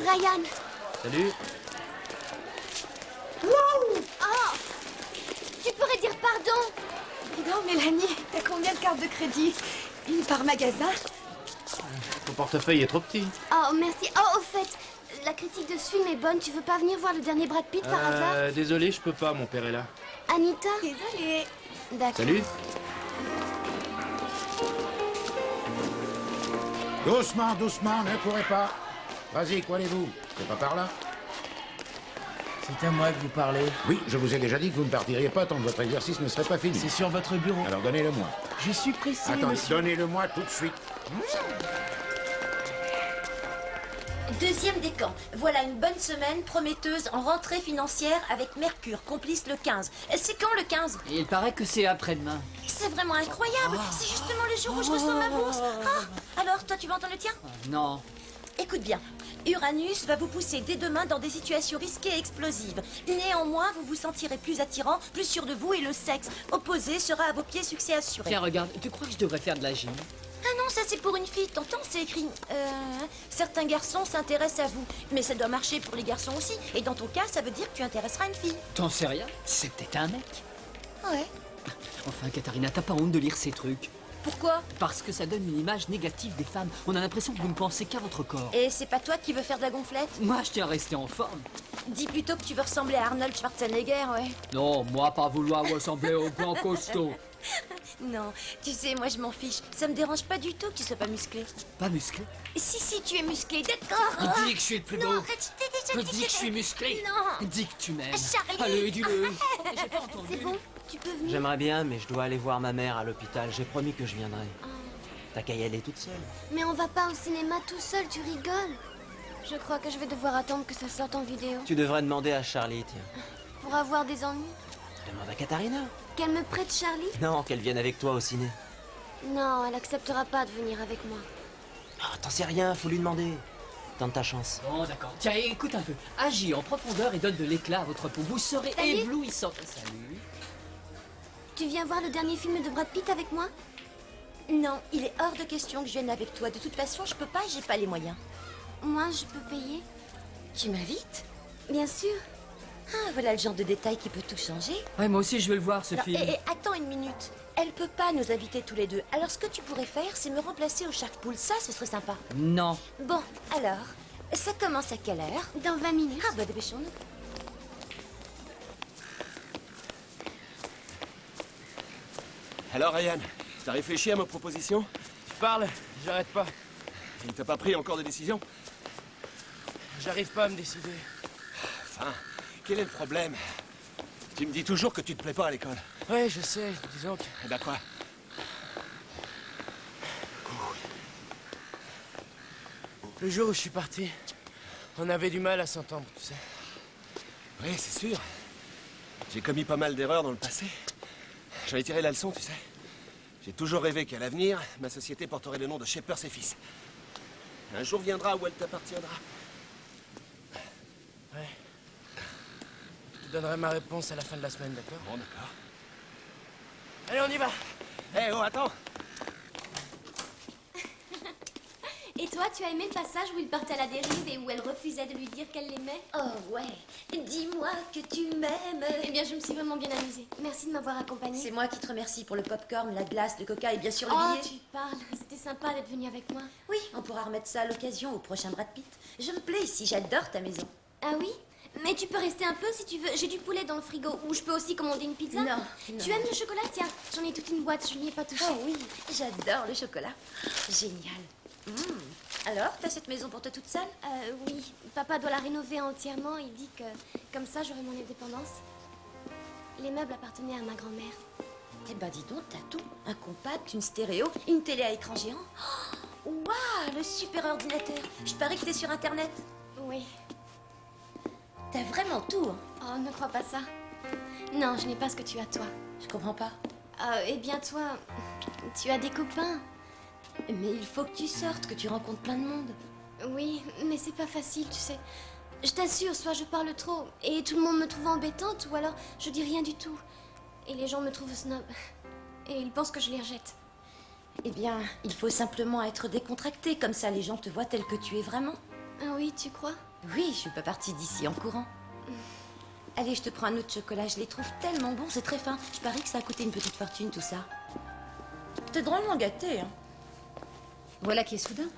Ryan. Salut. Wow. Oh. Tu pourrais dire pardon. Dis donc, Mélanie, t'as combien de cartes de crédit? Une par magasin? Ton portefeuille est trop petit. Oh, merci. Oh, au fait, la critique de ce film est bonne. Tu veux pas venir voir le dernier Brad Pitt par hasard? Désolé, je peux pas, mon père est là. Anita? Désolée. D'accord. Salut. Doucement, doucement, ne courez pas. Vas-y, coinez-vous. C'est pas par là? C'est à moi que vous parlez. Oui, je vous ai déjà dit que vous ne partiriez pas tant que votre exercice ne serait pas fini. C'est sur votre bureau. Alors donnez-le-moi. Je suis pressé, Attendez, monsieur. donnez-le-moi tout de suite. Deuxième décan. Voilà une bonne semaine prometteuse en rentrée financière avec Mercure, complice le 15. C'est quand le 15? Il paraît que c'est après-demain. C'est vraiment incroyable. C'est justement le jour où je reçois ma bourse. Ah, alors, toi, tu vas entendre le tien? Non. Écoute bien. Uranus va vous pousser dès demain dans des situations risquées et explosives. Néanmoins, vous vous sentirez plus attirant, plus sûr de vous et le sexe opposé sera à vos pieds succès assuré. Tiens, regarde, tu crois que je devrais faire de la gym? Ah non, ça c'est pour une fille. T'entends, c'est écrit. Certains garçons s'intéressent à vous. Mais ça doit marcher pour les garçons aussi. Et dans ton cas, ça veut dire que tu intéresseras une fille. T'en sais rien? C'est peut-être un mec. Ouais. Enfin, Katharina, t'as pas honte de lire ces trucs? Pourquoi? Parce que ça donne une image négative des femmes. On a l'impression que vous ne pensez qu'à votre corps. Et c'est pas toi qui veux faire de la gonflette? Moi, je tiens à rester en forme. Dis plutôt que tu veux ressembler à Arnold Schwarzenegger, ouais. Non, moi, pas vouloir ressembler au grand costaud. Non, tu sais, moi je m'en fiche. Ça me dérange pas du tout que tu sois pas musclé. Pas musclé? Si, tu es musclé, d'accord. Dis que je suis le plus beau. Non, arrête, je t'ai déjà dit Dis que je suis musclé. Non. Dis que tu m'aimes. Charlie. Allez, dis-le. J'ai pas entendu. C'est bon, tu peux venir. J'aimerais bien, mais je dois aller voir ma mère à l'hôpital. J'ai promis que je viendrai. T'as qu'à y aller toute seule. Mais on va pas au cinéma tout seul, tu rigoles. Je crois que je vais devoir attendre que ça sorte en vidéo. Tu devrais demander à Charlie, tiens. Pour avoir des ennuis. Demande à Katharina. Qu'elle me prête Charlie? Non, qu'elle vienne avec toi au ciné. Non, elle acceptera pas de venir avec moi. Oh, t'en sais rien, faut lui demander. Tente ta chance. Bon, d'accord. Tiens, écoute un peu. Agis en profondeur et donne de l'éclat à votre peau. Vous serez Salut. éblouissant. Salut. Tu viens voir le dernier film de Brad Pitt avec moi? Non, il est hors de question que je vienne avec toi. De toute façon, je peux pas, j'ai pas les moyens. Moi, je peux payer? Tu m'invites? Bien sûr. Ah, voilà le genre de détail qui peut tout changer. Ouais, moi aussi, je veux le voir, ce Alors, film. attends une minute. Elle peut pas nous inviter tous les deux. Alors, ce que tu pourrais faire, c'est me remplacer au Shark Pool. Ça, ce serait sympa. Non. Bon, alors, ça commence à quelle heure? Dans 20 minutes. Ah, bah, dépêchons-nous. Alors Ryan, t'as réfléchi à ma proposition? Tu parles? J'arrête pas. Il t'a pas pris encore de décision? J'arrive pas à me décider. Enfin, quel est le problème? Tu me dis toujours que tu te plais pas à l'école. Ouais, je sais, disons que... Eh ben quoi? Le jour où je suis parti, on avait du mal à s'entendre, tu sais. Oui, c'est sûr. J'ai commis pas mal d'erreurs dans le passé. J'en ai tiré la leçon, tu sais. J'ai toujours rêvé qu'à l'avenir, ma société porterait le nom de Shepers et Fils. Un jour viendra où elle t'appartiendra. Ouais. Je te donnerai ma réponse à la fin de la semaine, d'accord? Bon, d'accord. Allez, on y va! Eh, oh, attends! Et toi, tu as aimé le passage où il partait à la dérive et où elle refusait de lui dire qu'elle l'aimait? Oh, ouais. Dis-moi que tu m'aimes. Eh bien, je me suis vraiment bien amusée. Merci de m'avoir accompagnée. C'est moi qui te remercie pour le popcorn, la glace, le coca et bien sûr le Oh, billet. tu parles. C'était sympa d'être venue avec moi. Oui, on pourra remettre ça à l'occasion au prochain Brad Pitt. Je me plais ici, j'adore ta maison. Ah oui? Mais tu peux rester un peu si tu veux. J'ai du poulet dans le frigo. Ou je peux aussi commander une pizza. Non, Tu non. aimes le chocolat? Tiens, j'en ai toute une boîte. Je n'y ai pas touché. Oh oui, j'adore le chocolat. Génial. Alors, t'as cette maison pour toi toute seule? Oui. Papa doit la rénover entièrement. Il dit que comme ça, j'aurai mon indépendance. Les meubles appartenaient à ma grand-mère. Eh ben dis donc, t'as tout. Un compact, une stéréo, une télé à écran géant. Oh, waouh, le super ordinateur. Je parie que t'es sur Internet. Oui. T'as vraiment tout, hein? Oh, ne crois pas ça. Non, je n'ai pas ce que tu as, toi. Je comprends pas. Eh bien, toi, tu as des copains. Mais il faut que tu sortes, que tu rencontres plein de monde. Oui, mais c'est pas facile, tu sais. Je t'assure, soit je parle trop et tout le monde me trouve embêtante, ou alors je dis rien du tout. Et les gens me trouvent snob. Et ils pensent que je les rejette. Eh bien, il faut simplement être décontracté, comme ça les gens te voient tel que tu es vraiment. Ah oui, tu crois? Oui, je suis pas partie d'ici en courant. Allez, je te prends un autre chocolat. Je les trouve tellement bons, c'est très fin. Je parie que ça a coûté une petite fortune, tout ça. T'es drôlement gâtée, hein. Voilà qui est soudain.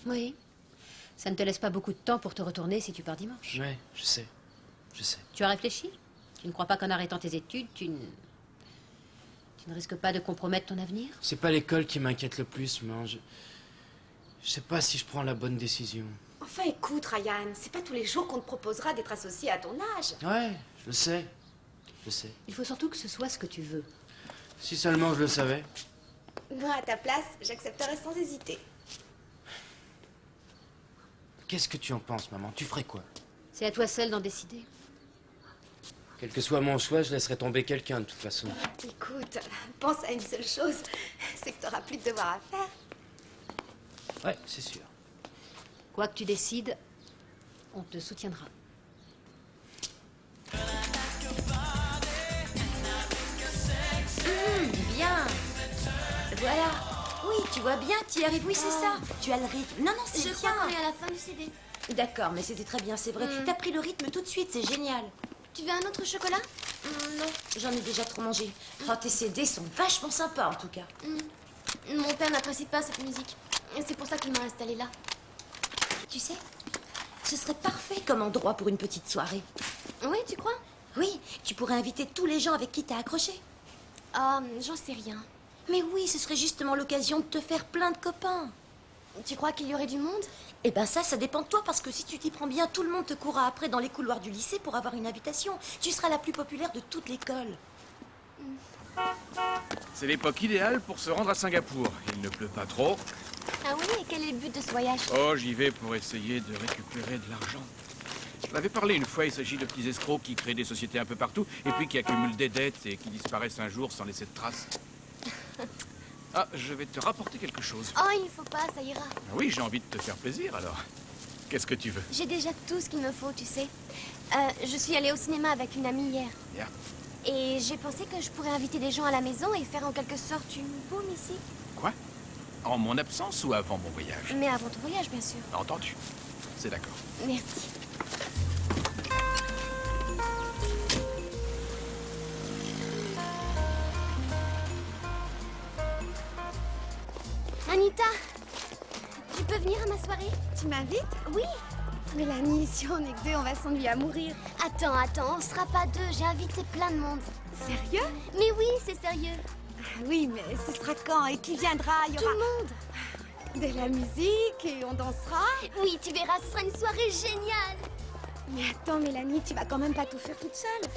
Oui. Ça ne te laisse pas beaucoup de temps pour te retourner si tu pars dimanche. Ouais, je sais. Je sais. Tu as réfléchi? Tu ne crois pas qu'en arrêtant tes études, tu ne risques pas de compromettre ton avenir? C'est pas l'école qui m'inquiète le plus, mais je sais pas si je prends la bonne décision. Enfin, écoute, Ryan, c'est pas tous les jours qu'on te proposera d'être associé à ton âge. Ouais, je le sais. Je sais. Il faut surtout que ce soit ce que tu veux. Si seulement je le savais. Moi, à ta place, j'accepterais sans hésiter. Qu'est-ce que tu en penses, maman? Tu ferais quoi? C'est à toi seule d'en décider. Quel que soit mon choix, je laisserai tomber quelqu'un de toute façon. Écoute, pense à une seule chose, c'est que t'auras plus de devoirs à faire. Ouais, c'est sûr. Quoi que tu décides, on te soutiendra. Bien. Voilà. Oui, tu vois bien, tu y arrives. Oui, c'est ça. Tu as le rythme. Non, non, c'est Je bien. crois qu'on est à la fin du CD. D'accord, mais c'était très bien, c'est vrai. T'as pris le rythme tout de suite, c'est génial. Tu veux un autre chocolat? Non, j'en ai déjà trop mangé. Oh, tes CD sont vachement sympas, en tout cas. Mon père n'apprécie pas cette musique. Et c'est pour ça qu'il m'a installée là. Tu sais, ce serait parfait comme endroit pour une petite soirée. Oui, tu crois? Oui, tu pourrais inviter tous les gens avec qui t'as accroché. Ah, j'en sais rien. Mais oui, ce serait justement l'occasion de te faire plein de copains. Tu crois qu'il y aurait du monde? Eh ben ça dépend de toi, parce que si tu t'y prends bien, tout le monde te courra après dans les couloirs du lycée pour avoir une invitation. Tu seras la plus populaire de toute l'école. C'est l'époque idéale pour se rendre à Singapour. Il ne pleut pas trop. Ah oui, et quel est le but de ce voyage? Oh, j'y vais pour essayer de récupérer de l'argent. Je l'avais parlé une fois, il s'agit de petits escrocs qui créent des sociétés un peu partout et puis qui accumulent des dettes et qui disparaissent un jour sans laisser de traces. Ah, je vais te rapporter quelque chose. Oh, il ne faut pas, ça ira. Ah oui, j'ai envie de te faire plaisir alors. Qu'est-ce que tu veux? J'ai déjà tout ce qu'il me faut, tu sais. Je suis allée au cinéma avec une amie hier. Bien. Et j'ai pensé que je pourrais inviter des gens à la maison et faire en quelque sorte une boum ici. Quoi? En mon absence ou avant mon voyage? Mais avant ton voyage, bien sûr. Entendu. C'est d'accord. Merci. Anita, tu peux venir à ma soirée? Tu m'invites? Oui. Mélanie, si on est que deux, on va s'ennuyer à mourir. Attends, on sera pas deux, j'ai invité plein de monde. Sérieux? Mais oui, c'est sérieux. Oui, mais ce sera quand? Et qui viendra? Il y Tout aura le monde. de la musique et on dansera? Oui, tu verras, ce sera une soirée géniale. Mais attends, Mélanie, tu vas quand même pas tout faire toute seule.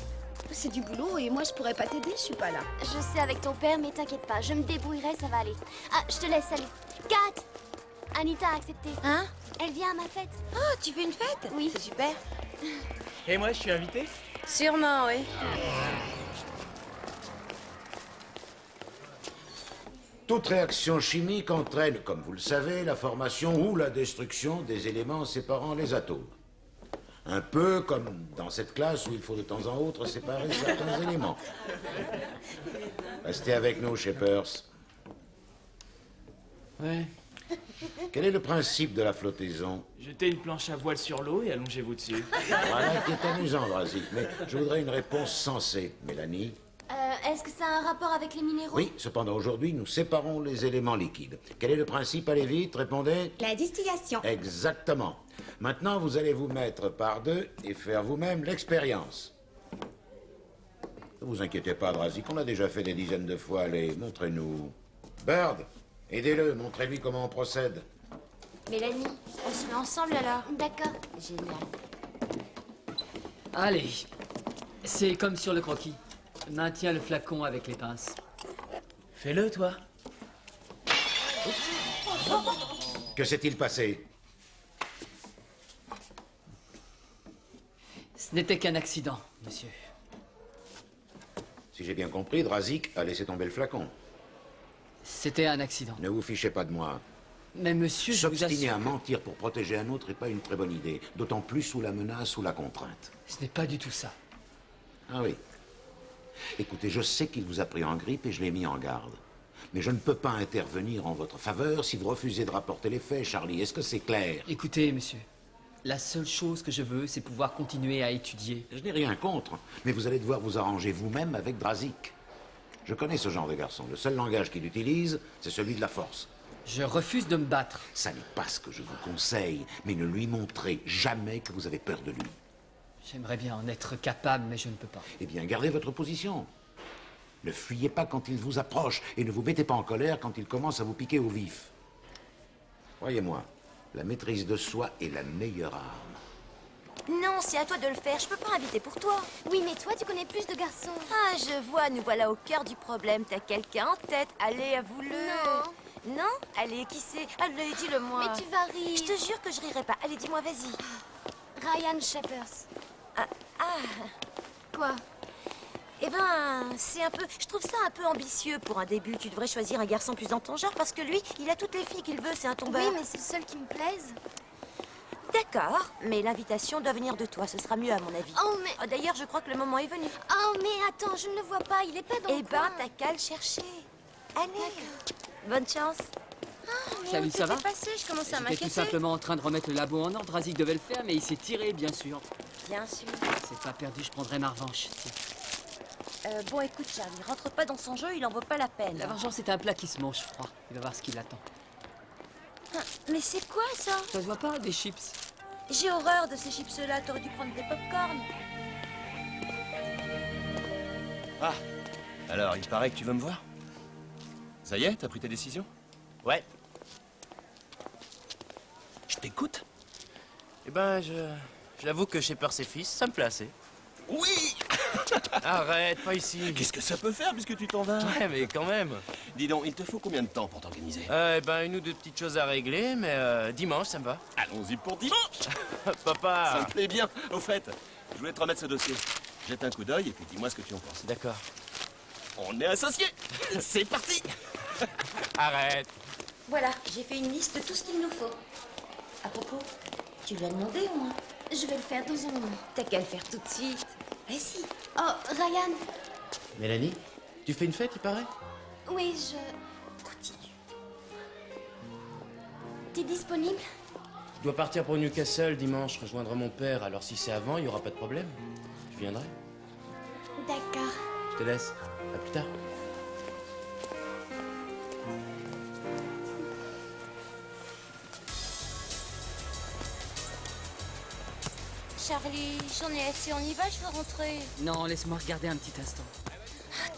C'est du boulot et moi je pourrais pas t'aider, je suis pas là. Je sais avec ton père, mais t'inquiète pas, je me débrouillerai, ça va aller. Ah, je te laisse, salut. Kat! Anita a accepté. Hein? Elle vient à ma fête. Oh, tu veux une fête? Oui. C'est super. Et moi, je suis invité? Sûrement, oui. Toute réaction chimique entraîne, comme vous le savez, la formation ou la destruction des éléments séparant les atomes. Un peu comme dans cette classe où il faut de temps en autre séparer certains éléments. Restez avec nous, Shepers. Ouais. Quel est le principe de la flottaison? Jetez une planche à voile sur l'eau et allongez-vous dessus. Voilà qui est amusant, Drazik, mais je voudrais une réponse sensée. Mélanie? Est-ce que ça a un rapport avec les minéraux? Oui, cependant aujourd'hui, nous séparons les éléments liquides. Quel est le principe? Allez vite, répondez. La distillation. Exactement. Maintenant, vous allez vous mettre par deux et faire vous-même l'expérience. Ne vous inquiétez pas, Drazik, on l'a déjà fait des dizaines de fois. Allez, montrez-nous. Bird, aidez-le, montrez-lui comment on procède. Mélanie, on se met ensemble alors? D'accord. Génial. Allez, c'est comme sur le croquis. Maintiens le flacon avec les pinces. Fais-le, toi. Que s'est-il passé? Ce n'était qu'un accident, monsieur. Si j'ai bien compris, Drazik a laissé tomber le flacon. C'était un accident. Ne vous fichez pas de moi. Mais monsieur, je vous S'obstiner à assure, mentir pour protéger un autre n'est pas une très bonne idée. D'autant plus sous la menace ou la contrainte. ce n'est pas du tout ça. Ah oui. Écoutez, je sais qu'il vous a pris en grippe et je l'ai mis en garde. Mais je ne peux pas intervenir en votre faveur si vous refusez de rapporter les faits, Charlie. Est-ce que c'est clair? Écoutez, monsieur, la seule chose que je veux, c'est pouvoir continuer à étudier. Je n'ai rien contre, mais vous allez devoir vous arranger vous-même avec Drazik. Je connais ce genre de garçon. Le seul langage qu'il utilise, c'est celui de la force. Je refuse de me battre. Ça n'est pas ce que je vous conseille, mais ne lui montrez jamais que vous avez peur de lui. J'aimerais bien en être capable, mais je ne peux pas. Eh bien, gardez votre position. Ne fuyez pas quand il vous approche et ne vous mettez pas en colère quand il commence à vous piquer au vif. Croyez-moi, la maîtrise de soi est la meilleure arme. Non, c'est à toi de le faire. Je peux pas inviter pour toi. Oui, mais toi, tu connais plus de garçons. Ah, je vois, nous voilà au cœur du problème. T'as quelqu'un en tête. Allez, avoue-le. Non. Non? Allez, qui c'est? Allez, dis-le-moi. Mais tu vas rire. Je te jure que je rirai pas. Allez, dis-moi, vas-y. Ryan Shepers. Quoi? Eh ben, c'est un peu... Je trouve ça un peu ambitieux pour un début. Tu devrais choisir un garçon plus dans ton genre parce que lui, il a toutes les filles qu'il veut, c'est un tombeur. Oui, mais c'est le seul qui me plaise. D'accord, mais l'invitation doit venir de toi. Ce sera mieux à mon avis. Oh, mais... Oh, d'ailleurs, je crois que le moment est venu. Oh, mais attends, je ne le vois pas. Il est pas dans le Eh coin. ben, t'as qu'à le chercher. Allez, bonne chance. Salut, ça va? Passé, je commençais à J'étais m'inquiéter. tout simplement en train de remettre le labo en ordre. Drazik devait le faire, mais il s'est tiré, bien sûr. Bien sûr. C'est pas perdu, je prendrai ma revanche. Tiens. Bon, écoute, Charlie, rentre pas dans son jeu, il en vaut pas la peine. La vengeance est un plat qui se mange froid. Il va voir ce qui l'attend. Ah, mais c'est quoi, ça? Ça se voit pas, des chips? J'ai horreur de ces chips-là, t'aurais dû prendre des pop-corn. Ah, alors, il paraît que tu veux me voir? Ça y est, t'as pris ta décision? Ouais. Je t'écoute. Eh ben, j'avoue que chez Percy Fils, ça me plaît assez. Oui! Arrête, pas ici. Qu'est-ce que ça peut faire puisque tu t'en vas? Ouais, mais quand même. Dis donc, il te faut combien de temps pour t'organiser? Eh ben, une ou deux petites choses à régler, mais dimanche, ça me va. Allons-y pour dimanche! Papa. Ça me plaît bien. Au fait, je voulais te remettre ce dossier. Jette un coup d'œil et puis dis-moi ce que tu en penses. D'accord. On est associés! C'est parti! Arrête. Voilà, j'ai fait une liste de tout ce qu'il nous faut. À propos, tu lui as demandé au moins? Je vais le faire dans un moment. T'as qu'à le faire tout de suite. Vas-y. Oh, Ryan. Mélanie, tu fais une fête, il paraît? Oui, je... Continue. T'es disponible? Je dois partir pour Newcastle dimanche, rejoindre mon père. Alors si c'est avant, il n'y aura pas de problème. Je viendrai. D'accord. Je te laisse. À plus tard. Charlie, j'en ai assez, on y va, je veux rentrer. Non, laisse-moi regarder un petit instant.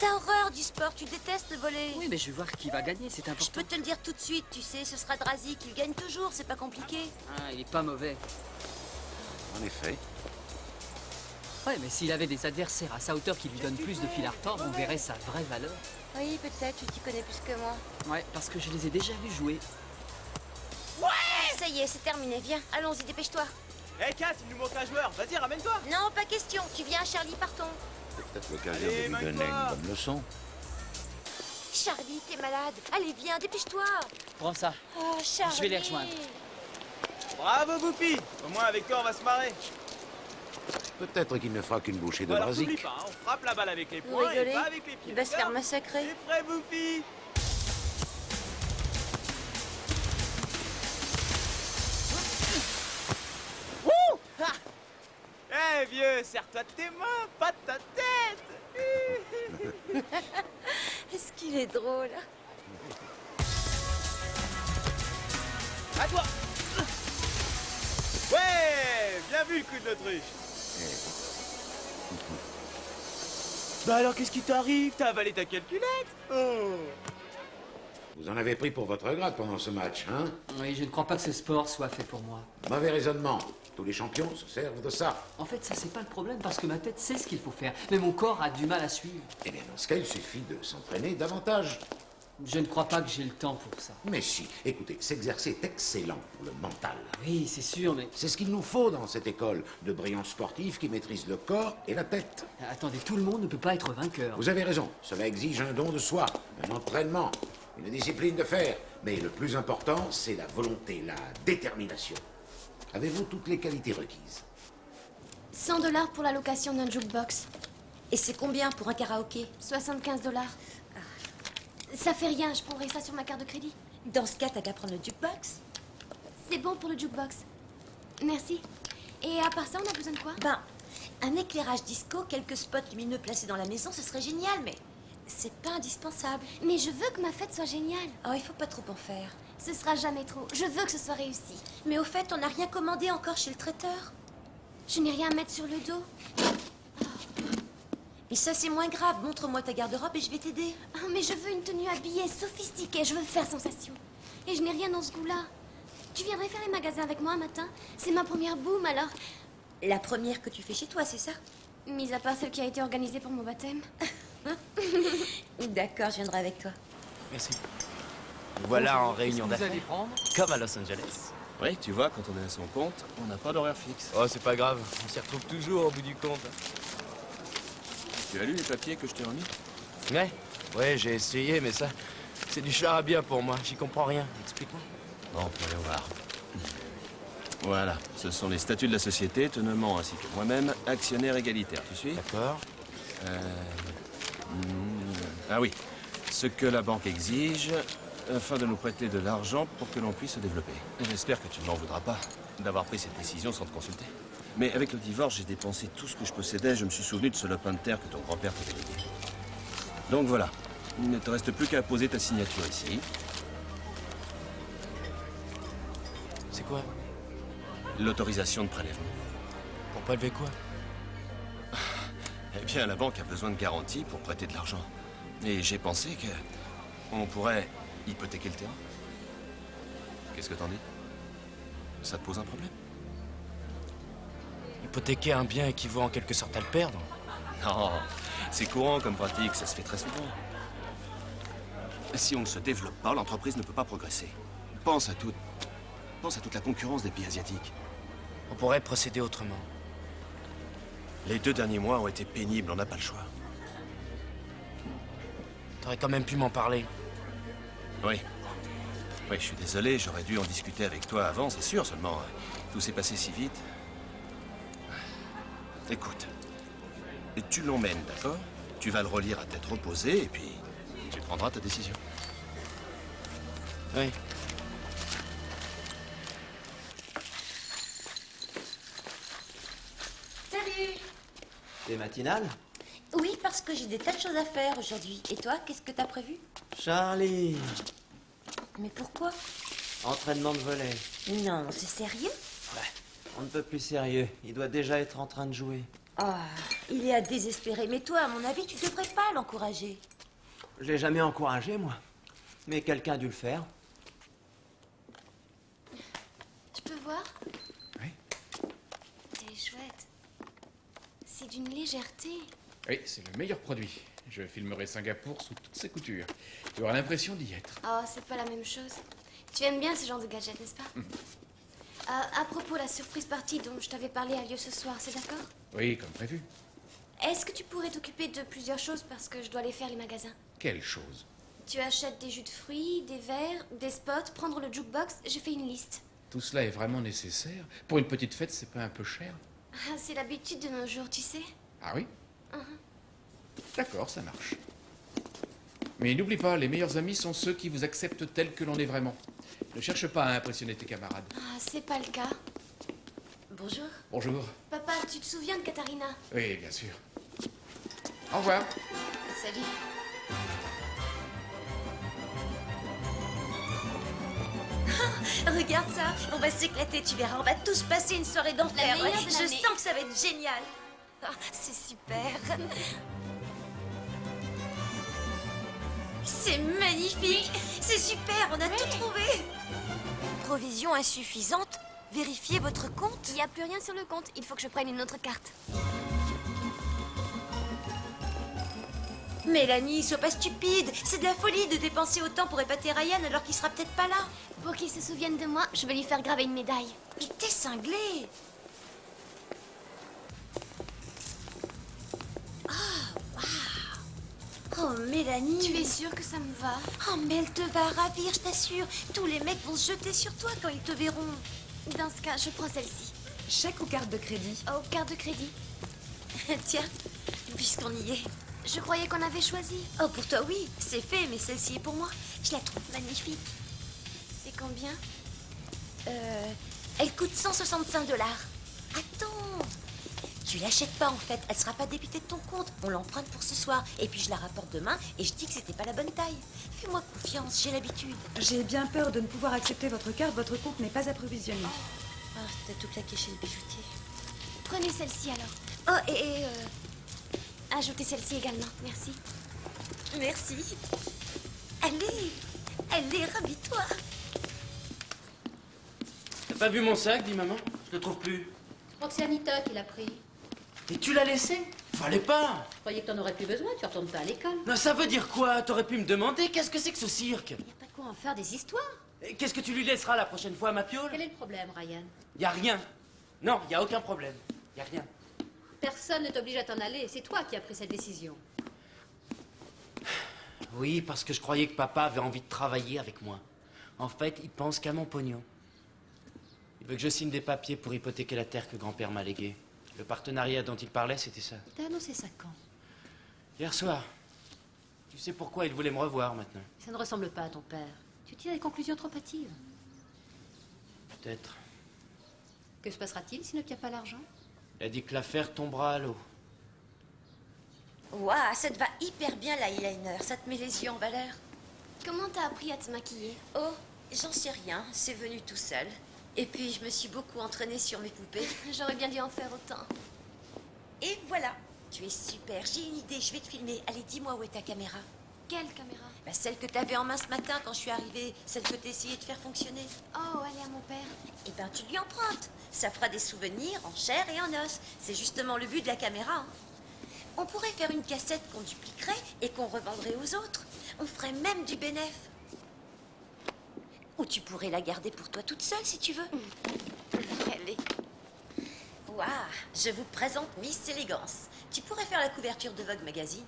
T'as horreur du sport, tu détestes le volley. Oui, mais je vais voir qui va gagner, c'est Je important. peux te le dire tout de suite, tu sais, ce sera Drazik, il gagne toujours, c'est pas compliqué. Ah, il est pas mauvais. En effet. Ouais, mais s'il avait des adversaires à sa hauteur qui lui donnent plus de fil à retordre, on verrait sa vraie valeur. Oui, peut-être, tu t'y connais plus que moi. Ouais, parce que je les ai déjà vus jouer. Ça y est, c'est terminé, viens, allons-y, dépêche-toi. Hé, Kat, il nous manque un joueur. Vas-y, ramène-toi. Non, pas question, tu viens, Charlie, partons. C'est peut-être l'occasion de Allez, lui donner magne-toi. une bonne leçon. Charlie, t'es malade. Allez, viens, dépêche-toi. Prends ça. Oh, Charlie. Je vais les rejoindre. Bravo, Goofy. Au moins, avec toi, on va se marrer. Peut-être qu'il ne fera qu'une bouchée de Bon, alors t'oublie Drazik. pas, hein, on frappe la balle avec les Vous poings et rigolez? pas avec les pieds. Il va se faire d'accord? massacrer. T'es prêt, Goofy? Wouh! Ah! Eh vieux, serre-toi de tes mains, pas de ta tête. Est-ce qu'il est drôle? À toi. Ouais, bien vu le coup de l'autruche. Bah alors qu'est-ce qui t'arrive? T'as avalé ta calculette? Oh. Vous en avez pris pour votre grade pendant ce match, hein? Oui, je ne crois pas que ce sport soit fait pour moi. Mauvais raisonnement. Tous les champions se servent de ça. En fait, ça, c'est pas le problème parce que ma tête sait ce qu'il faut faire, mais mon corps a du mal à suivre. Eh bien, dans ce cas, il suffit de s'entraîner davantage. Je ne crois pas que j'ai le temps pour ça. Mais si, écoutez, s'exercer est excellent pour le mental. Oui, c'est sûr, mais... C'est ce qu'il nous faut dans cette école, de brillants sportifs qui maîtrisent le corps et la tête. Attendez, tout le monde ne peut pas être vainqueur. Vous avez raison, cela exige un don de soi, un entraînement, une discipline de fer. Mais le plus important, c'est la volonté, la détermination. Avez-vous toutes les qualités requises? 100 $ pour la location d'un jukebox. Et c'est combien pour un karaoké? 75 $. Ça fait rien, je prendrai ça sur ma carte de crédit. Dans ce cas, t'as qu'à prendre le jukebox. C'est bon pour le jukebox. Merci. Et à part ça, on a besoin de quoi? Ben, un éclairage disco, quelques spots lumineux placés dans la maison, ce serait génial, mais c'est pas indispensable. Mais je veux que ma fête soit géniale. Oh, il faut pas trop en faire. Ce sera jamais trop. Je veux que ce soit réussi. Mais au fait, on n'a rien commandé encore chez le traiteur. Je n'ai rien à mettre sur le dos. Et ça, c'est moins grave. Montre-moi ta garde-robe et je vais t'aider. Oh, mais je veux une tenue habillée, sophistiquée. Je veux faire sensation. Et je n'ai rien dans ce goût-là. Tu viendrais faire les magasins avec moi un matin? C'est ma première boum, alors... La première que tu fais chez toi, c'est ça? Mis à part celle qui a été organisée pour mon baptême. D'accord, je viendrai avec toi. Merci. Voilà en réunion Vous d'affaires. allez prendre? Comme à Los Angeles. Oui, tu vois, quand on est à son compte, on n'a pas d'horaire fixe. Oh, c'est pas grave, on s'y retrouve toujours au bout du compte. Tu as lu les papiers que je t'ai remis? Ouais, j'ai essayé, mais ça, c'est du charabia pour moi. J'y comprends rien. Explique-moi. Bon, on peut aller voir. Voilà, ce sont les statuts de la société, te nommant ainsi que moi-même actionnaire égalitaire. Tu suis? D'accord. Ah oui, ce que la banque exige afin de nous prêter de l'argent pour que l'on puisse se développer. J'espère que tu ne m'en voudras pas d'avoir pris cette décision sans te consulter. Mais avec le divorce, j'ai dépensé tout ce que je possédais. Je me suis souvenu de ce lopin de terre que ton grand-père t'avait légué. Donc voilà, il ne te reste plus qu'à poser ta signature ici. C'est quoi? L'autorisation de prélèvement. Pour prélever quoi? Eh bien, la banque a besoin de garanties pour prêter de l'argent. Et j'ai pensé que on pourrait hypothéquer le terrain. Qu'est-ce que t'en dis? Ça te pose un problème? Hypothéquer un bien équivaut en quelque sorte à le perdre? Non, c'est courant comme pratique, ça se fait très souvent. Si on ne se développe pas, l'entreprise ne peut pas progresser. Pense à toute la concurrence des pays asiatiques. On pourrait procéder autrement. Les 2 derniers mois ont été pénibles, on n'a pas le choix. T'aurais quand même pu m'en parler. Oui. Oui, je suis désolé, j'aurais dû en discuter avec toi avant, c'est sûr, seulement tout s'est passé si vite. Écoute, tu l'emmènes, d'accord? Tu vas le relire à tête reposée et puis tu prendras ta décision. Oui. Salut! T'es matinale? Oui, parce que j'ai des tas de choses à faire aujourd'hui. Et toi, qu'est-ce que t'as prévu? Charlie! Mais pourquoi? Entraînement de volley. Non, c'est sérieux? On ne peut plus sérieux. Il doit déjà être en train de jouer. Ah, il est à désespérer. Mais toi, à mon avis, tu devrais pas l'encourager. Je l'ai jamais encouragé, moi. Mais quelqu'un a dû le faire. Je peux voir? Oui. Elle est chouette. C'est d'une légèreté. Oui, c'est le meilleur produit. Je filmerai Singapour sous toutes ses coutures. Tu auras l'impression d'y être. Oh, c'est pas la même chose. Tu aimes bien ce genre de gadget, n'est-ce pas? À propos, la surprise party dont je t'avais parlé a lieu ce soir, c'est d'accord? Oui, comme prévu. Est-ce que tu pourrais t'occuper de plusieurs choses parce que je dois aller faire les magasins? Quelle chose? Tu achètes des jus de fruits, des verres, des spots, prendre le jukebox, j'ai fait une liste. Tout cela est vraiment nécessaire? Pour une petite fête, c'est pas un peu cher? Ah, c'est l'habitude de nos jours, tu sais. Ah oui? D'accord, ça marche. Mais n'oublie pas, les meilleurs amis sont ceux qui vous acceptent tels que l'on est vraiment. Ne cherche pas à impressionner tes camarades. Ah, c'est pas le cas. Bonjour. Bonjour. Papa, tu te souviens de Katharina? Oui, bien sûr. Au revoir. Salut. Regarde ça, on va s'éclater, tu verras. On va tous passer une soirée d'enfer. La meilleure de Je l'année. sens que ça va être génial. Ah, c'est super. C'est magnifique. C'est super, on a tout trouvé. Provision insuffisante. Vérifiez votre compte. Il n'y a plus rien sur le compte. Il faut que je prenne une autre carte. Mélanie, sois pas stupide. C'est de la folie de dépenser autant pour épater Ryan alors qu'il sera peut-être pas là. Pour qu'il se souvienne de moi, je vais lui faire graver une médaille. Il t'est cinglé. Oh, Mélanie. Tu es sûre que ça me va? Oh, mais elle te va ravir, je t'assure. Tous les mecs vont se jeter sur toi quand ils te verront. Dans ce cas, je prends celle-ci. Chèque ou carte de crédit? Oh, carte de crédit. Tiens, puisqu'on y est, Je croyais qu'on avait choisi. Oh, pour toi, oui, c'est fait, mais celle-ci est pour moi. Je la trouve magnifique. C'est combien? Elle coûte 165 $. Attends, tu l'achètes pas en fait, elle sera pas débitée de ton compte. On l'emprunte pour ce soir, et puis je la rapporte demain, et je dis que c'était pas la bonne taille. Fais-moi confiance, j'ai l'habitude. J'ai bien peur de ne pouvoir accepter votre carte, votre compte n'est pas approvisionné. Ah, t'as tout claqué chez le bijoutier. Prenez celle-ci alors. Oh, Ajoutez celle-ci également, merci. Merci. Elle est, ravis-toi. T'as pas vu mon sac, dit maman? Je le trouve plus. Je crois que c'est Anita qui l'a pris. Et tu l'as laissé? Fallait pas. Je croyais que t'en aurais plus besoin, tu retournes pas à l'école. Non, ça veut dire quoi? T'aurais pu me demander qu'est-ce que c'est que ce cirque? Y a pas de quoi en faire des histoires. Et qu'est-ce que tu lui laisseras la prochaine fois, ma piole? Quel est le problème, Ryan? Y a rien. Non, y a aucun problème. Y a rien. Personne ne t'oblige à t'en aller, c'est toi qui as pris cette décision. Oui, parce que je croyais que papa avait envie de travailler avec moi. En fait, il pense qu'à mon pognon. Il veut que je signe des papiers pour hypothéquer la terre que grand-père m'a léguée. Le partenariat dont il parlait, c'était ça. T'as annoncé ça quand? Hier soir. Tu sais pourquoi il voulait me revoir maintenant? Ça ne ressemble pas à ton père. Tu tires des conclusions trop hâtives. Peut-être. Que se passera-t-il s'il n'obtient pas l'argent? Il a dit que l'affaire tombera à l'eau. Waouh, ça te va hyper bien l'eyeliner, ça te met les yeux en valeur. Comment t'as appris à te maquiller? Oh, j'en sais rien, c'est venu tout seul. Et puis je me suis beaucoup entraînée sur mes poupées. J'aurais bien dû en faire autant. Et voilà, tu es super, j'ai une idée, je vais te filmer. Allez, dis-moi où est ta caméra. Quelle caméra? Bah, celle que t'avais en main ce matin quand je suis arrivée, celle que t'as essayé de faire fonctionner. Oh, elle est à mon père. Eh ben, tu lui empruntes. Ça fera des souvenirs en chair et en os. C'est justement le but de la caméra. Hein. On pourrait faire une cassette qu'on dupliquerait et qu'on revendrait aux autres. On ferait même du bénéf. Ou tu pourrais la garder pour toi toute seule si tu veux. Allez. Waouh, je vous présente Miss Élégance. Tu pourrais faire la couverture de Vogue Magazine.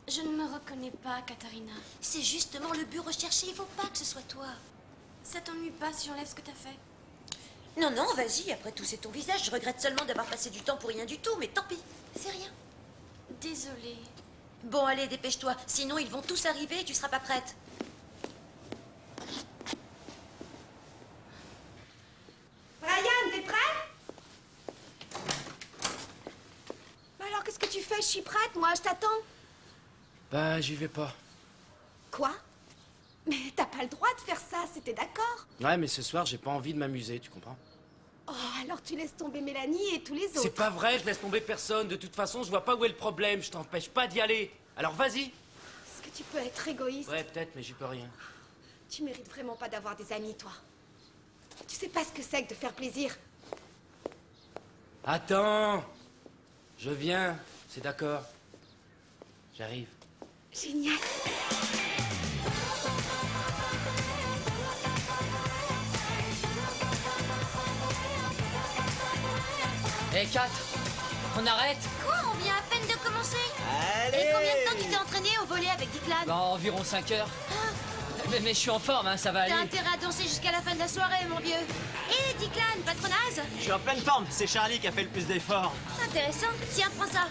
Je ne me reconnais pas, Katharina. C'est justement le but recherché, il faut pas que ce soit toi. Ça t'ennuie pas si j'enlève ce que t'as fait? Non, non, vas-y, après tout c'est ton visage. Je regrette seulement d'avoir passé du temps pour rien du tout, mais tant pis, c'est rien. Désolée. Bon, allez, dépêche-toi, sinon ils vont tous arriver et tu seras pas prête. Ryan, t'es prêt? Bah alors, qu'est-ce que tu fais? Je suis prête, moi, je t'attends. Bah, j'y vais pas. Quoi? Mais t'as pas le droit de faire ça, c'était d'accord? Ouais, mais ce soir, j'ai pas envie de m'amuser, tu comprends? Oh, alors tu laisses tomber Mélanie et tous les autres. C'est pas vrai, je laisse tomber personne. De toute façon, je vois pas où est le problème. Je t'empêche pas d'y aller. Alors vas-y. Est-ce que tu peux être égoïste? Ouais, peut-être, mais j'y peux rien. Tu mérites vraiment pas d'avoir des amis, toi. Tu sais pas ce que c'est que de faire plaisir. Attends. Je viens, c'est d'accord. J'arrive. Génial. Hé, Kat, on arrête? Quoi? On vient à peine de commencer. Allez! Et combien de temps tu t'es entraîné au volet avec Declan? Bah, environ 5 heures. Mais je suis en forme, hein, ça va aller. T'as intérêt à danser jusqu'à la fin de la soirée, mon vieux. Hé, Declan, pas trop naze? Je suis en pleine forme, c'est Charlie qui a fait le plus d'efforts. Intéressant. Tiens, prends ça.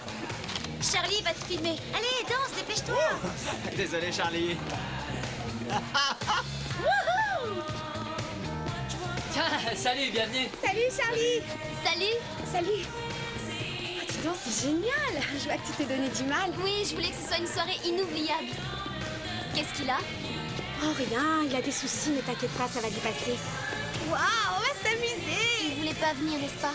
Charlie va te filmer. Allez, danse, dépêche-toi. Désolé, Charlie. Tiens, salut, bienvenue. Salut, Charlie. Salut. Salut. Ah, dis donc, c'est génial. Je vois que tu t'es donné du mal. Oui, je voulais que ce soit une soirée inoubliable. Qu'est-ce qu'il a? Oh, rien, il a des soucis, mais t'inquiète pas, ça va lui passer. Waouh, on va s'amuser. Il voulait pas venir, n'est-ce pas?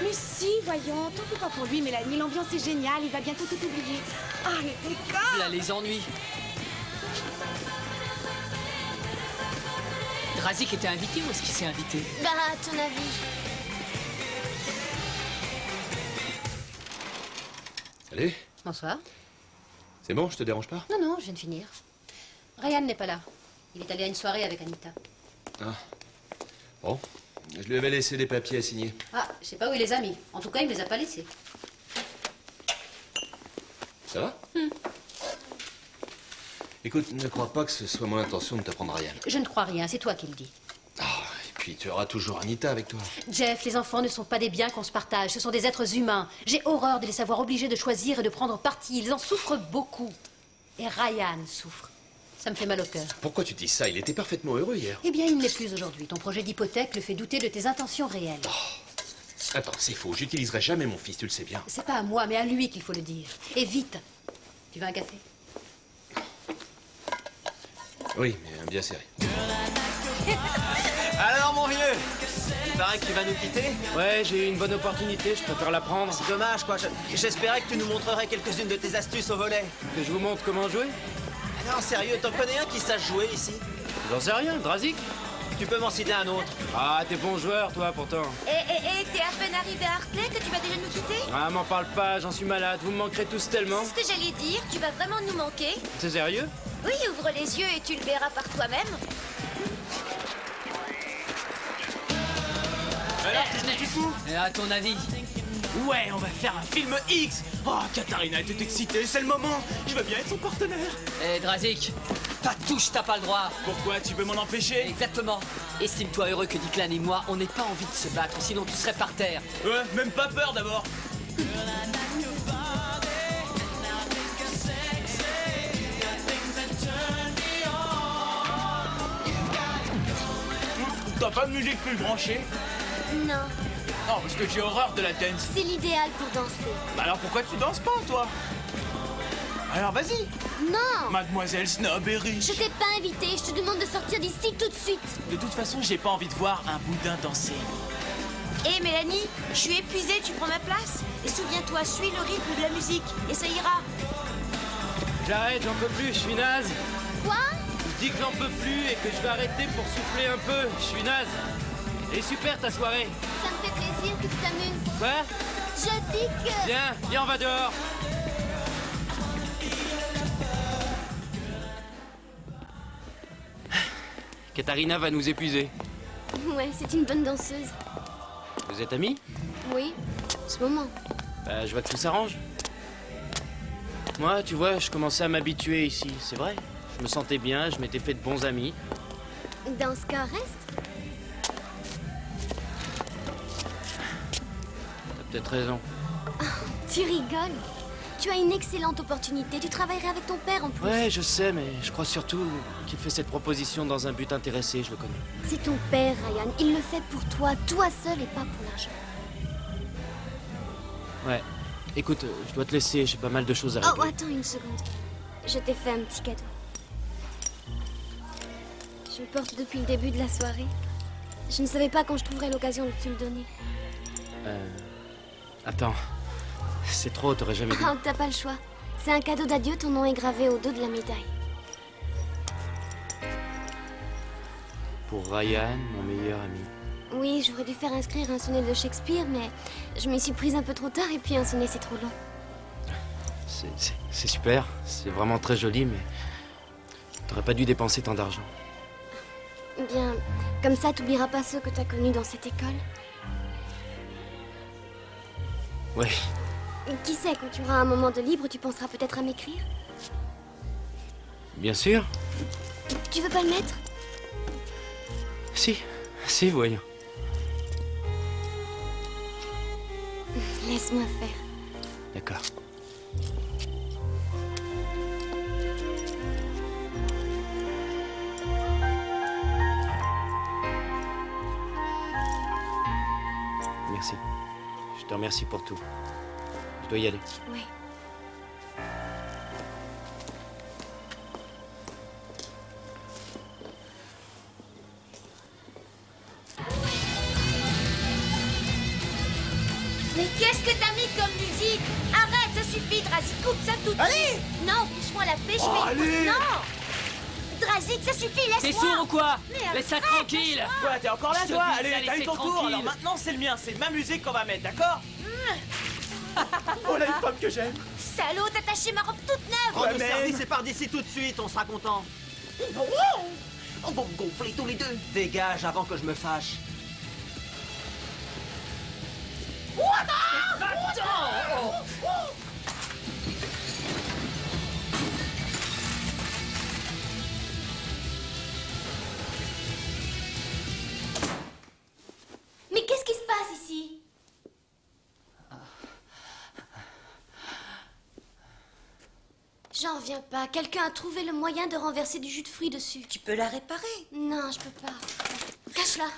Mais si, voyons, t'en fais pas pour lui, Mélanie, l'ambiance est géniale, il va bientôt tout oublier. Ah, le décor. Là, les ennuis. Drazik était invité ou est-ce qu'il s'est invité? Bah, à ton avis. Salut. Bonsoir. C'est bon, je te dérange pas? Non, non, je viens de finir. Ryan n'est pas là. Il est allé à une soirée avec Anita. Ah. Bon. Je lui avais laissé des papiers à signer. Ah, je sais pas où il les a mis. En tout cas, il me les a pas laissés. Ça va? Écoute, ne crois pas que ce soit mon intention de t'apprendre Ryan. Je ne crois rien, c'est toi qui le dis. Ah, et puis tu auras toujours Anita avec toi. Jeff, les enfants ne sont pas des biens qu'on se partage, ce sont des êtres humains. J'ai horreur de les savoir obligés de choisir et de prendre parti. Ils en souffrent beaucoup. Et Ryan souffre. Ça me fait mal au cœur. Pourquoi tu dis ça? Il était parfaitement heureux hier. Eh bien, il ne l'est plus aujourd'hui. Ton projet d'hypothèque le fait douter de tes intentions réelles. Attends, c'est faux. J'utiliserai jamais mon fils, tu le sais bien. C'est pas à moi, mais à lui qu'il faut le dire. Et vite. Tu veux un café? Oui, mais bien serré. Alors, mon vieux, il paraît que tu vas nous quitter? Ouais, j'ai eu une bonne opportunité, je préfère la prendre. C'est dommage, quoi. J'espérais que tu nous montrerais quelques-unes de tes astuces au volet. Que je vous montre comment jouer? Non, sérieux, t'en connais un qui sache jouer ici? J'en sais rien, Drazik. Tu peux m'en citer un autre. Ah, t'es bon joueur, toi, pourtant. T'es à peine arrivé à Hartley que tu vas déjà nous quitter? Ah, m'en parle pas, j'en suis malade. Vous me manquerez tous tellement. C'est ce que j'allais dire, tu vas vraiment nous manquer? C'est sérieux? Oui, ouvre les yeux et tu le verras par toi-même. Alors, qu'est-ce que tu fous? Et à ton avis? Ouais, on va faire un film X. Oh, Katharina était excitée, c'est le moment. Je veux bien être son partenaire. Eh, Drazik, pas touche, t'as pas le droit. Pourquoi? Tu veux m'en empêcher? Exactement. Estime-toi heureux que Declan et moi, on n'ait pas envie de se battre, sinon tu serais par terre. Ouais, même pas peur d'abord. T'as pas de musique plus branchée? Non, Non, parce que j'ai horreur de la dance. c'est l'idéal pour danser. Bah alors pourquoi tu danses pas, toi? Alors vas-y. Non, Mademoiselle Snob est riche. je t'ai pas invité. Je te demande de sortir d'ici tout de suite. De toute façon, j'ai pas envie de voir un boudin danser. Hé Mélanie, je suis épuisée, tu prends ma place? Et souviens-toi, suis le rythme de la musique, et ça ira. J'arrête, j'en peux plus, je suis naze. Quoi? Je dis que j'en peux plus et que je vais arrêter pour souffler un peu. Je suis naze. Et super ta soirée. Ça me fait plaisir que tu t'amuses. Quoi? Je dis que... Viens, on va dehors. Katharina va nous épuiser. Ouais, c'est une bonne danseuse. Vous êtes amis? Oui, en ce moment. Bah, je vois que tout s'arrange. Moi, tu vois, je commençais à m'habituer ici, c'est vrai. Je me sentais bien, je m'étais fait de bons amis. Dans ce cas, reste. T'as peut-être raison. Tu rigoles. Tu as une excellente opportunité. Tu travaillerais avec ton père en plus. Ouais, je sais, mais je crois surtout qu'il fait cette proposition dans un but intéressé, je le connais. C'est ton père, Ryan. Il le fait pour toi seul et pas pour l'argent. Ouais. Écoute, je dois te laisser, j'ai pas mal de choses à Oh, régler. attends une seconde. Je t'ai fait un petit cadeau. Je le porte depuis le début de la soirée. Je ne savais pas quand je trouverais l'occasion de te le donner. Attends. C'est trop, t'aurais jamais dit. Oh, t'as pas le choix. C'est un cadeau d'adieu, ton nom est gravé au dos de la médaille. Pour Ryan, mon meilleur ami. Oui, j'aurais dû faire inscrire un sonnet de Shakespeare, mais je m'y suis prise un peu trop tard et puis un sonnet c'est trop long. C'est super, c'est vraiment très joli, mais t'aurais pas dû dépenser tant d'argent. Bien, comme ça t'oublieras pas ceux que t'as connus dans cette école. Ouais, Qui sait, quand tu auras un moment de libre, tu penseras peut-être à m'écrire. bien sûr. Tu veux pas le mettre? Si, voyons. Laisse-moi faire. D'accord. Merci. Je te remercie pour tout. Je dois y aller. Oui. Mais qu'est-ce que t'as mis comme musique? Arrête, ça suffit, Drazik, coupe ça tout de suite. Non, fiche-moi la paix, je vais... allez. Non Drazik, ça suffit, laisse-moi. T'es sourd ou quoi? Merde, Laisse ça arrête, tranquille. lâche-moi. Quoi, t'es encore là, Je te toi? dis, Allez, t'as t'as eu laissé ton tour, tranquille. alors maintenant c'est le mien, c'est ma musique qu'on va mettre, d'accord? Voilà une femme que j'aime. Salaud, t'as taché ma robe toute neuve. Rends le même. service et pars d'ici tout de suite, on sera content. On va me gonfler tous les deux. Dégage avant que je me fâche. N'en reviens pas. Quelqu'un a trouvé le moyen de renverser du jus de fruits dessus. Tu peux la réparer. Non, je peux pas. Cache-la.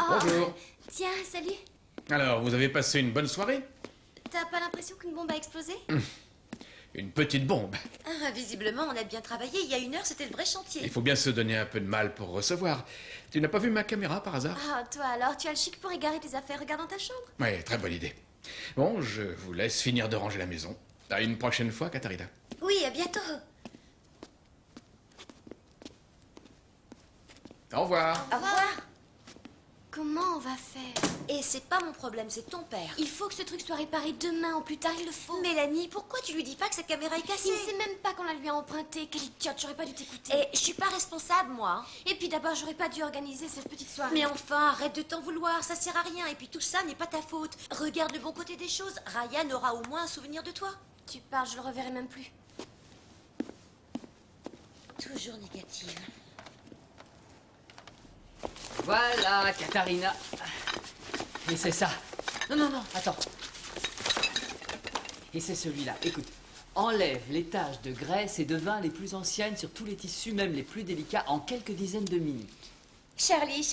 Bonjour. Tiens, salut. Alors, vous avez passé une bonne soirée? T'as pas l'impression qu'une bombe a explosé? Une petite bombe. Ah, visiblement, on a bien travaillé. Il y a 1 heure, c'était le vrai chantier. Il faut bien se donner un peu de mal pour recevoir. Tu n'as pas vu ma caméra par hasard? Ah, toi alors, tu as le chic pour égarer tes affaires. Regarde dans ta chambre. Ouais, très bonne idée. Bon, je vous laisse finir de ranger la maison. À une prochaine fois, Katharina. Oui, à bientôt. Au revoir. Au revoir. Comment on va faire? Et c'est pas mon problème, c'est ton père. Il faut que ce truc soit réparé demain, au plus tard il le faut. Mélanie, pourquoi tu lui dis pas que sa caméra est cassée? Il sait même pas qu'on la lui a empruntée. Quelle idiote, j'aurais pas dû t'écouter. Et je suis pas responsable, moi. Et puis d'abord, j'aurais pas dû organiser cette petite soirée. Mais enfin, arrête de t'en vouloir, ça sert à rien. Et puis tout ça n'est pas ta faute. Regarde le bon côté des choses. Ryan aura au moins un souvenir de toi. Tu parles, je le reverrai même plus. Toujours négative. Voilà, Katharina. Et c'est ça. Non, non, non, attends. Et c'est celui-là. Écoute, enlève les taches de graisse et de vin les plus anciennes sur tous les tissus, même les plus délicats, en quelques dizaines de minutes. Charlie,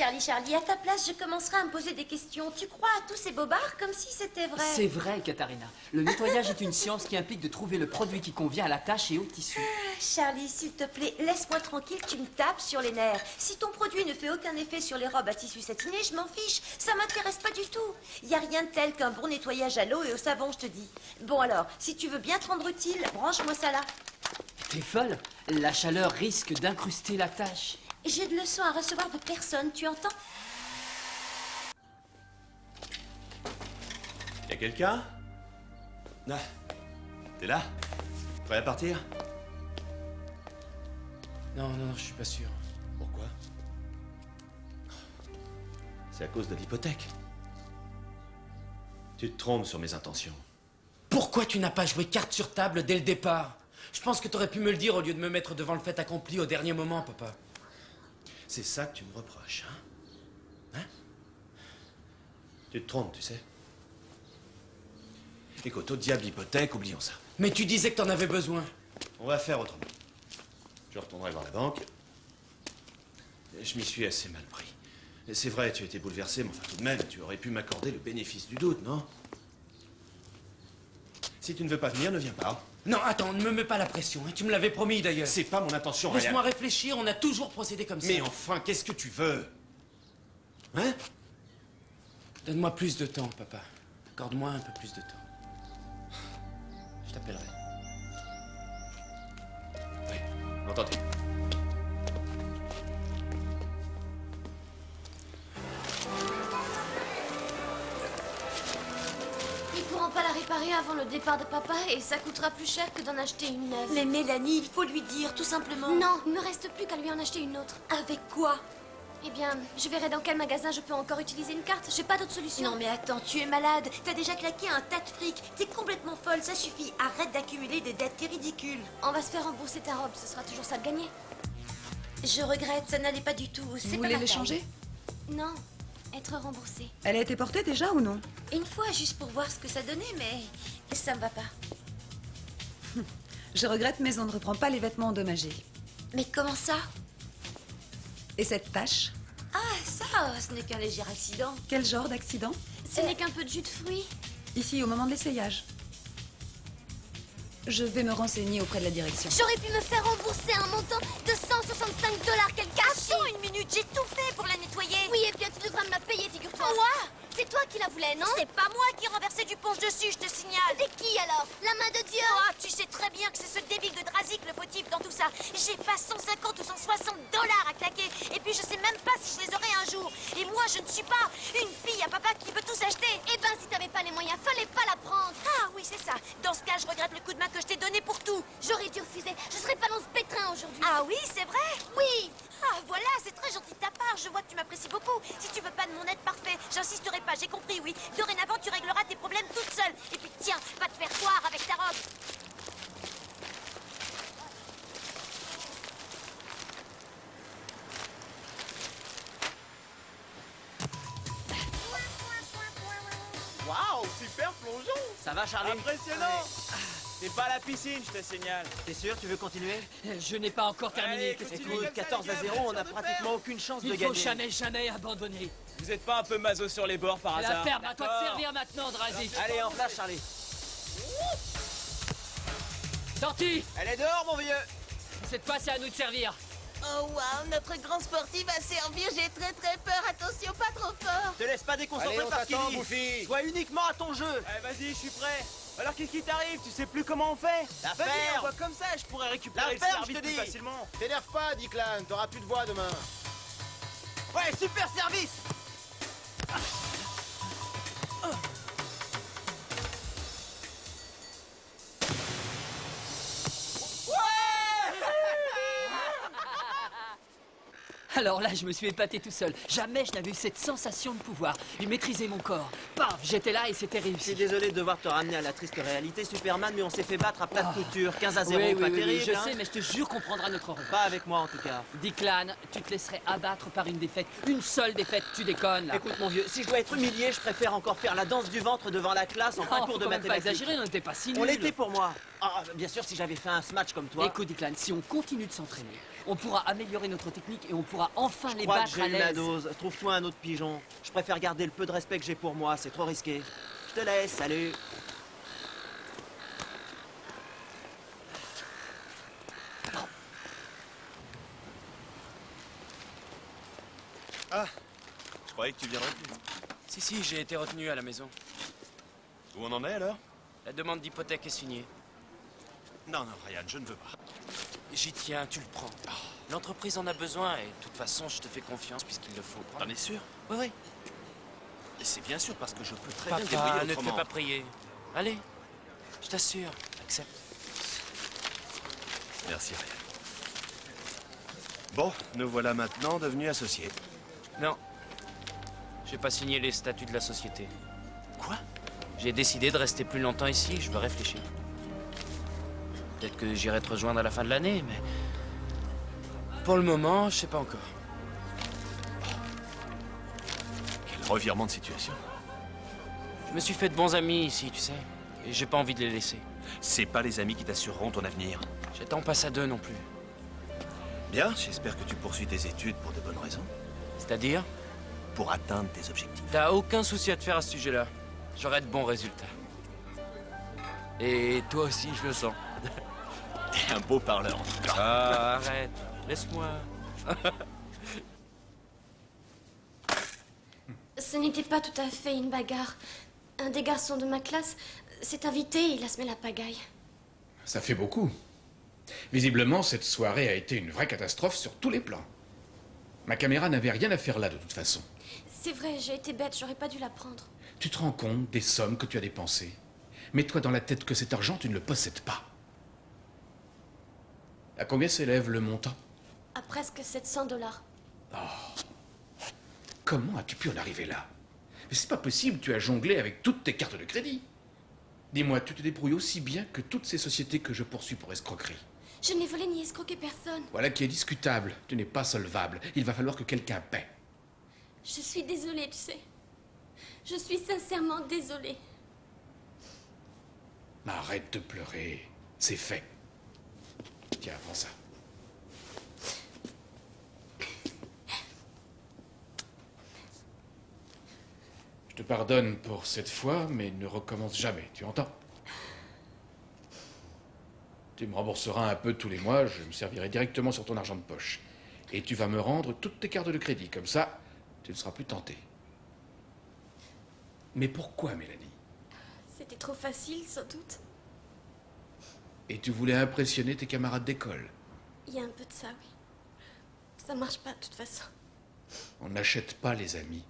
à ta place, je commencerai à me poser des questions. Tu crois à tous ces bobards comme si c'était vrai? C'est vrai, Katharina. Le nettoyage est une science qui implique de trouver le produit qui convient à la tâche et au tissu. Charlie, s'il te plaît, laisse-moi tranquille, tu me tapes sur les nerfs. Si ton produit ne fait aucun effet sur les robes à tissu satiné, je m'en fiche. Ça m'intéresse pas du tout. Y a rien de tel qu'un bon nettoyage à l'eau et au savon, je te dis. Bon alors, si tu veux bien te rendre utile, branche-moi ça là. T'es folle? La chaleur risque d'incruster la tâche. J'ai de leçons à recevoir de personne, tu entends? Y'a quelqu'un? Ah, t'es là? Prêt à partir? Non, non, non, je suis pas sûr. Pourquoi? C'est à cause de l'hypothèque. Tu te trompes sur mes intentions. Pourquoi tu n'as pas joué carte sur table dès le départ? Je pense que t'aurais pu me le dire au lieu de me mettre devant le fait accompli au dernier moment, papa. C'est ça que tu me reproches, hein? Hein? Tu te trompes, tu sais. Écoute, au diable l'hypothèque, oublions ça. Mais tu disais que t'en avais besoin. On va faire autrement. Je retournerai voir la banque. Je m'y suis assez mal pris. Et c'est vrai, tu étais bouleversé, mais enfin tout de même, tu aurais pu m'accorder le bénéfice du doute, non? Si tu ne veux pas venir, ne viens pas. Non, attends, ne me mets pas la pression, hein. Tu me l'avais promis d'ailleurs. C'est pas mon intention, Ryan. Laisse-moi réfléchir, on a toujours procédé comme ça. Mais enfin, qu'est-ce que tu veux? Hein? Donne-moi plus de temps, papa. Accorde-moi un peu plus de temps. Je t'appellerai. Oui, entendu. Ils pourront pas la réparer avant le départ de papa et ça coûtera plus cher que d'en acheter une neuve. Mais Mélanie, il faut lui dire, tout simplement. Non, il me reste plus qu'à lui en acheter une autre. Avec quoi? Eh bien, je verrai dans quel magasin je peux encore utiliser une carte. J'ai pas d'autre solution. Non mais attends, tu es malade. T'as déjà claqué un tas de fric. T'es complètement folle, ça suffit. Arrête d'accumuler des dettes, t'es ridicule. On va se faire rembourser ta robe, ce sera toujours ça de gagner. Je regrette, ça n'allait pas du tout. Vous voulez l'échanger? Non, être remboursée. Elle a été portée déjà ou non? Une fois, juste pour voir ce que ça donnait, mais ça me va pas. Je regrette, mais on ne reprend pas les vêtements endommagés. Mais comment ça? Et cette tache? Ah, ça, ce n'est qu'un léger accident. Quel genre d'accident? Ce n'est qu'un peu de jus de fruits. Ici, au moment de l'essayage. Je vais me renseigner auprès de la direction. J'aurais pu me faire rembourser un montant de 165 $, quel gâchis! Attends une minute, j'ai tout fait pour la nettoyer. Oui, et bien tu devras me la payer, figure-toi. Quoi? C'est toi qui la voulais, non? C'est pas moi qui renversais du punch dessus, je te signale. C'était qui alors? La main de Dieu? Ah, tu sais très bien que c'est ce débile de Drazik le fautif dans tout ça. J'ai pas 150 ou 160 $ à claquer. Et puis je sais même pas si je les aurai un jour. Et moi, je ne suis pas une fille à papa qui veut tout s'acheter. Eh ben, si t'avais pas les moyens, fallait pas la prendre. Ah oui, c'est ça. Dans ce cas, je regrette le coup de main que je t'ai donné pour tout. J'aurais dû refuser. Je serais pas dans ce pétrin aujourd'hui. Ah oui, c'est vrai? Oui. Ah voilà, c'est très gentil de ta part. Je vois que tu m'apprécies beaucoup. Si tu veux pas de mon aide, parfait. J'insisterai pas, j'ai compris, oui. Dorénavant, tu régleras tes problèmes toute seule. Et puis tiens, va te faire voir avec ta robe. Waouh, super plongeon! Ça va, Charlie? Impressionnant! Ouais. C'est pas la piscine, je te signale. T'es sûr, tu veux continuer? Je n'ai pas encore terminé. Allez, continue Écoute, comme ça, 14 les à gars, 0, vous on êtes n'a sûr de pratiquement aucune chance de Il gagner. faut jamais abandonner. Vous êtes pas un peu maso sur les bords par La hasard? ferme, à toi de D'accord. servir maintenant, Drazik. Allez, en place, Charlie. Sorti. Elle est dehors, mon vieux. Cette fois, c'est à nous de servir. Oh waouh, notre grand sportif va servir, j'ai très peur, attention, pas trop fort. Te laisse pas déconcentrer Allez, on par ce qu'il t'attend, dit. Bouffi. Sois uniquement à ton jeu. Allez, vas-y, je suis prêt. Alors qu'est-ce qui t'arrive? Tu sais plus comment on fait? La Vas-y, ferme. on voit comme ça, je pourrais récupérer La le ferme, service je te plus dis. facilement. T'énerve pas, Declan, t'auras plus de voix demain. Ouais, super service. Alors là, je me suis épaté tout seul. Jamais je n'avais eu cette sensation de pouvoir. Il maîtrisait mon corps. Paf, j'étais là et c'était Je suis réussi. désolé de devoir te ramener à la triste réalité, Superman, mais on s'est fait battre à plat de couture. 15 à 0, Oui, pas oui, terrible, je hein. sais, mais je te jure qu'on prendra notre rôle. Pas avec moi, en tout cas. Declan, tu te laisserais abattre par une défaite. Une seule défaite, tu déconnes là. Écoute, mon vieux, si je dois être humilié, je préfère encore faire la danse du ventre devant la classe en fin Oh, cours faut de quand même pas mathématiques. exagérer, on n'était pas si On nuls. l'était pour moi. Ah, bien sûr, si j'avais fait un match comme toi. Écoute, Declan, si on continue de s'entraîner, on pourra améliorer notre technique et on pourra enfin je les crois que battre à j'ai eu ma l'aise. dose. Trouve-toi un autre pigeon. Je préfère garder le peu de respect que j'ai pour moi, c'est trop risqué. Je te laisse, salut. Ah, je croyais que tu viendrais plus. Si, j'ai été retenu à la maison. Où on en est alors? La demande d'hypothèque est signée. Non, Ryan, je ne veux pas. J'y tiens, tu le prends. L'entreprise en a besoin et de toute façon, je te fais confiance puisqu'il le faut. T'en es sûr? Oui. Et c'est bien sûr parce que je peux très bien débrouiller Papa, ne te fais autrement. pas prier. Allez, je t'assure, accepte. Merci, Ryan. Bon, nous voilà maintenant devenus associés. Non, j'ai pas signé les statuts de la société. Quoi? J'ai décidé de rester plus longtemps ici, je veux réfléchir. Peut-être que j'irai te rejoindre à la fin de l'année, mais... Pour le moment, je sais pas encore. Quel revirement de situation. Je me suis fait de bons amis ici, tu sais. Et j'ai pas envie de les laisser. C'est pas les amis qui t'assureront ton avenir. J'attends pas ça d'eux non plus. Bien, j'espère que tu poursuis tes études pour de bonnes raisons. C'est-à-dire? Pour atteindre tes objectifs. T'as aucun souci à te faire à ce sujet-là. J'aurai de bons résultats. Et toi aussi, je le sens. T'es un beau parleur, en tout cas. Ah, arrête. Laisse-moi. Ce n'était pas tout à fait une bagarre. Un des garçons de ma classe s'est invité et il a semé la pagaille. Ça fait beaucoup. Visiblement, cette soirée a été une vraie catastrophe sur tous les plans. Ma caméra n'avait rien à faire là, de toute façon. C'est vrai, j'ai été bête, j'aurais pas dû la prendre. Tu te rends compte des sommes que tu as dépensées? Mets-toi dans la tête que cet argent, tu ne le possèdes pas. À combien s'élève le montant? À presque 700 $. Comment as-tu pu en arriver là? Mais c'est pas possible, tu as jonglé avec toutes tes cartes de crédit. Dis-moi, tu te débrouilles aussi bien que toutes ces sociétés que je poursuis pour escroquerie. Je n'ai volé ni escroqué personne. Voilà qui est discutable. Tu n'es pas solvable. Il va falloir que quelqu'un paie. Je suis désolée, tu sais. Je suis sincèrement désolée. Mais arrête de pleurer. C'est fait. Tiens, prends ça. Je te pardonne pour cette fois, mais ne recommence jamais, tu entends? Tu me rembourseras un peu tous les mois, je me servirai directement sur ton argent de poche. Et tu vas me rendre toutes tes cartes de crédit, comme ça, tu ne seras plus tenté. Mais pourquoi, Mélanie? C'était trop facile, sans doute. Et tu voulais impressionner tes camarades d'école? Il y a un peu de ça, oui. Ça marche pas, de toute façon. On n'achète pas les amis.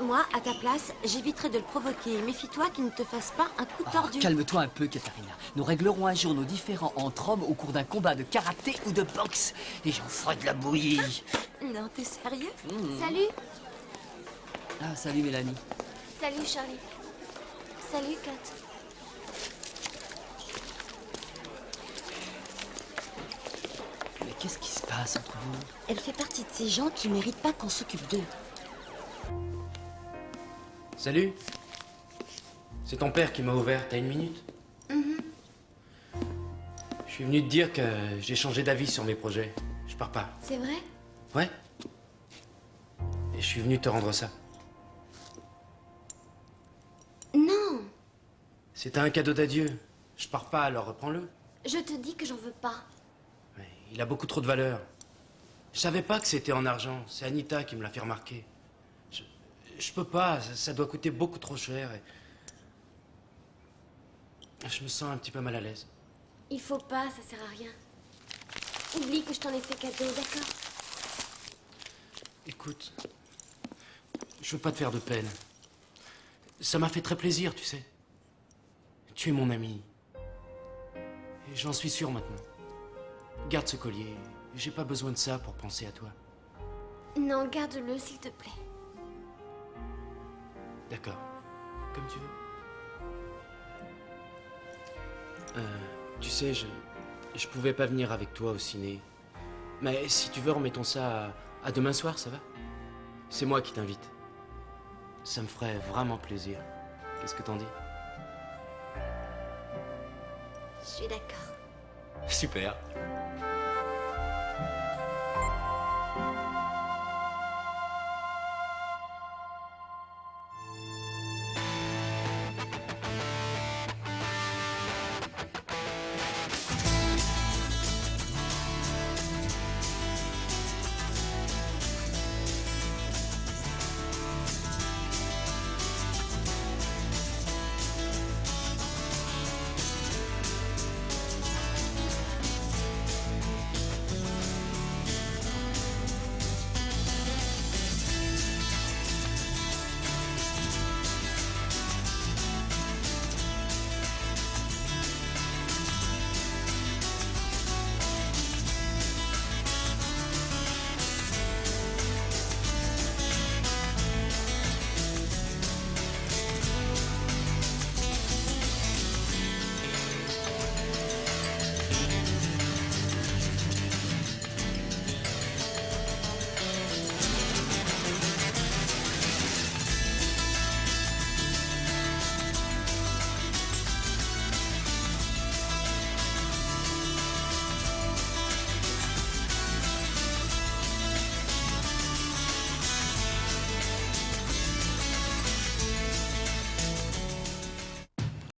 Moi, à ta place, j'éviterais de le provoquer. Méfie-toi qu'il ne te fasse pas un coup tordu. Calme-toi un peu, Katharina. Nous réglerons un jour nos différends entre hommes au cours d'un combat de karaté ou de boxe. Et j'en ferai de la bouillie. Non, t'es sérieux? Salut. Ah, salut Mélanie. Salut, Charlie. Salut, Kat. Qu'est-ce qui se passe entre vous? Elle fait partie de ces gens qui méritent pas qu'on s'occupe d'eux. Salut. C'est ton père qui m'a ouvert. T'as une minute? Je suis venu te dire que j'ai changé d'avis sur mes projets. Je pars pas. C'est vrai? Ouais. Et je suis venu te rendre ça. Non. C'était un cadeau d'adieu. Je pars pas, alors reprends-le. Je te dis que j'en veux pas. Il a beaucoup trop de valeur. Je savais pas que c'était en argent. C'est Anita qui me l'a fait remarquer. Je peux pas, ça doit coûter beaucoup trop cher. Et... je me sens un petit peu mal à l'aise. Il faut pas, ça sert à rien. Oublie que je t'en ai fait cadeau, d'accord? Écoute, je veux pas te faire de peine. Ça m'a fait très plaisir, tu sais. Tu es mon ami. Et j'en suis sûr maintenant. Garde ce collier. J'ai pas besoin de ça pour penser à toi. Non, garde-le, s'il te plaît. D'accord. Comme tu veux. Tu sais, je pouvais pas venir avec toi au ciné. Mais si tu veux, remettons ça à demain soir, ça va? C'est moi qui t'invite. Ça me ferait vraiment plaisir. Qu'est-ce que t'en dis? Je suis d'accord. Super.